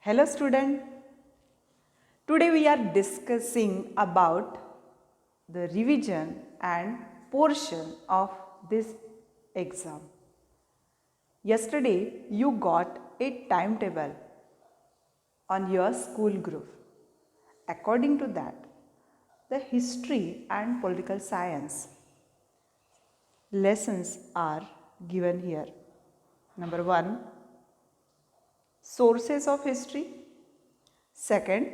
Hello student, today we are discussing about the revision and portion of this exam. Yesterday you got a timetable on your school group. According to that, the history and political science lessons are given here. Number 1, sources of history. Second,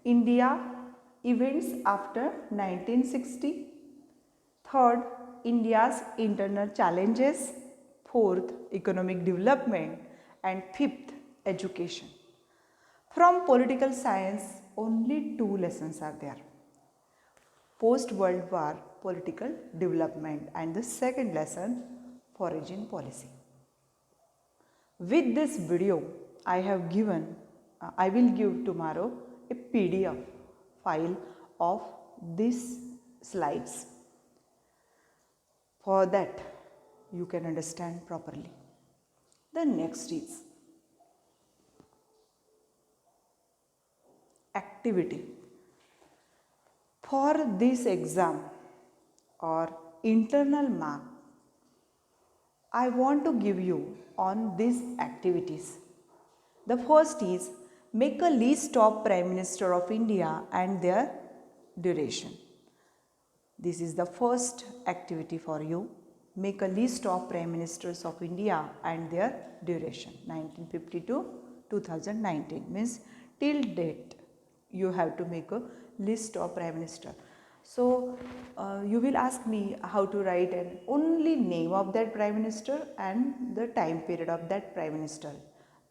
India events after 1960. Third, India's internal challenges. Fourth, economic development. And fifth, education. From political science, only 2 lessons are there. Post-World War political development and the second lesson, foreign policy. With this video, I will give tomorrow a PDF file of these slides. For that, you can understand properly. The next is activity. For this exam or internal mark, I want to give you on these activities. The first is make a list of Prime Minister of India and their duration. This is the first activity for you. Make a list of Prime Ministers of India and their duration. 1950 to 2019 means till date you have to make a list of Prime Minister. So you will ask me how to write an only name of that Prime Minister and the time period of that Prime Minister.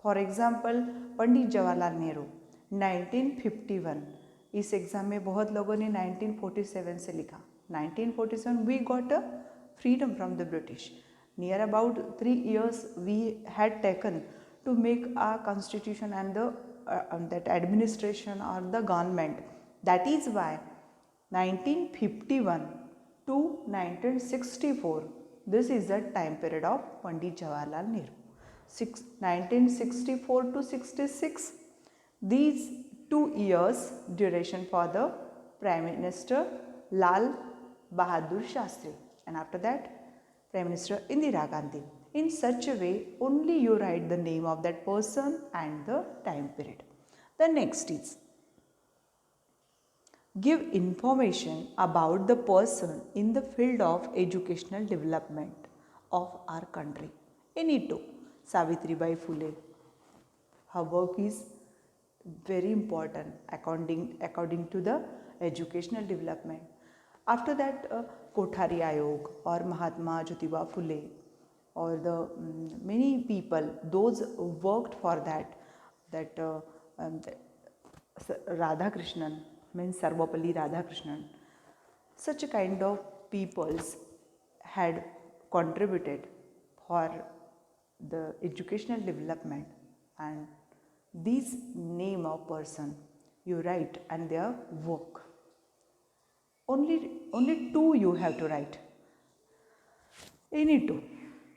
For example, Pandit Jawaharlal Nehru 1951. इस exam में बहुत लोगों ने 1947 से लिखा. 1947 we got a freedom from the British. Near about 3 years we had taken to make a constitution and the that administration or the government. That is why 1951 to 1964, this is the time period of Pandit Jawaharlal Nehru. 1964 to 66, these 2 years duration for the Prime Minister Lal Bahadur Shastri, and after that Prime Minister Indira Gandhi. In such a way, only you write the name of that person and the time period. The next is give information about the person in the field of educational development of our country. Any two. Savitribai Phule. Her work is very important according to the educational development. After that, Kothari Ayog or Mahatma Jyotiba Phule or the many people, those worked for that Radhakrishnan, means Sarvapalli Radhakrishnan. Such a kind of peoples had contributed for the educational development, and these name of person you write and their work. Only 2 you have to write. Any 2.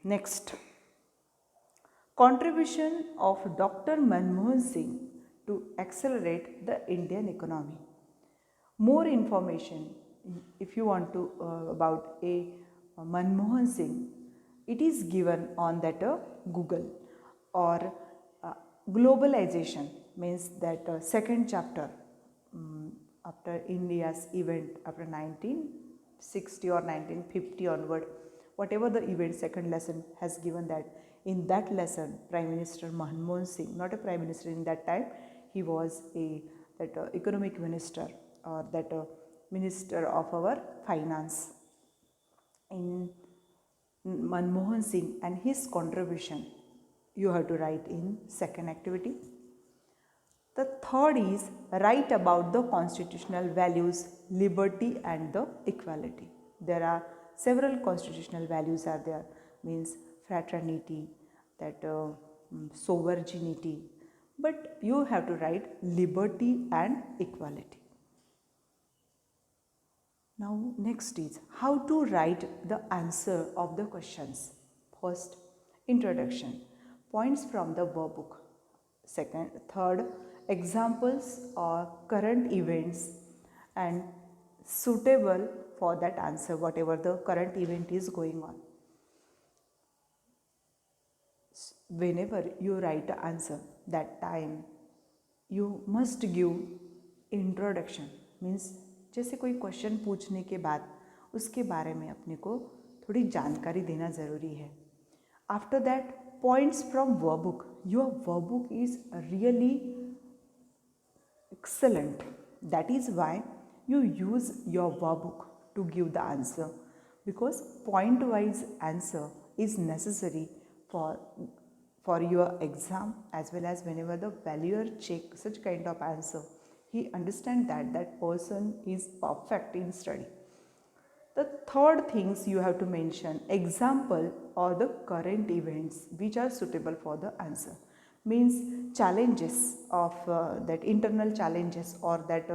Next. Contribution of Dr. Manmohan Singh to accelerate the Indian economy. More information if you want to about a Manmohan Singh, it is given on that Google. Or globalization means that second chapter after India's event after 1960 or 1950 onward, whatever the event, second lesson has given that. In that lesson, Prime Minister Manmohan Singh, not a Prime Minister in that time, he was that economic minister or that minister of our finance. In Manmohan Singh and his contribution, you have to write in second activity. The third is write about the constitutional values, liberty and the equality. There are several constitutional values are there, means fraternity, that sovereignty, but you have to write liberty and equality. Now next is how to write the answer of the questions. First, introduction, points from the workbook. Third, examples or current events and suitable for that answer, whatever the current event is going on. Whenever you write an answer, that time you must give introduction, means जैसे कोई question पूछने के बाद उसके बारे में अपने को थोड़ी जानकारी देना ज़रूरी है. After that, points from workbook. Your workbook is really excellent. That is why you use your workbook to give the answer, because point wise answer is necessary for your exam, as well as whenever the valuer check such kind of answer, he understand that that person is perfect in study. The third things you have to mention example or the current events which are suitable for the answer, means challenges of that internal challenges or that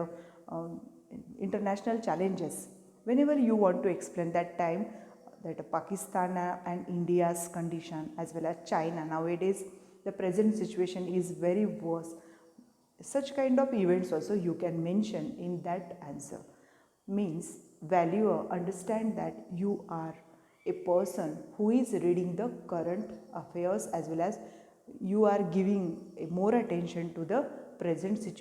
international challenges. Whenever you want to explain that time, that Pakistan and India's condition, as well as China nowadays, the present situation is very worse. Such kind of events also you can mention in that answer. Means valuer understand that you are a person who is reading the current affairs, as well as you are giving more attention to the present situation.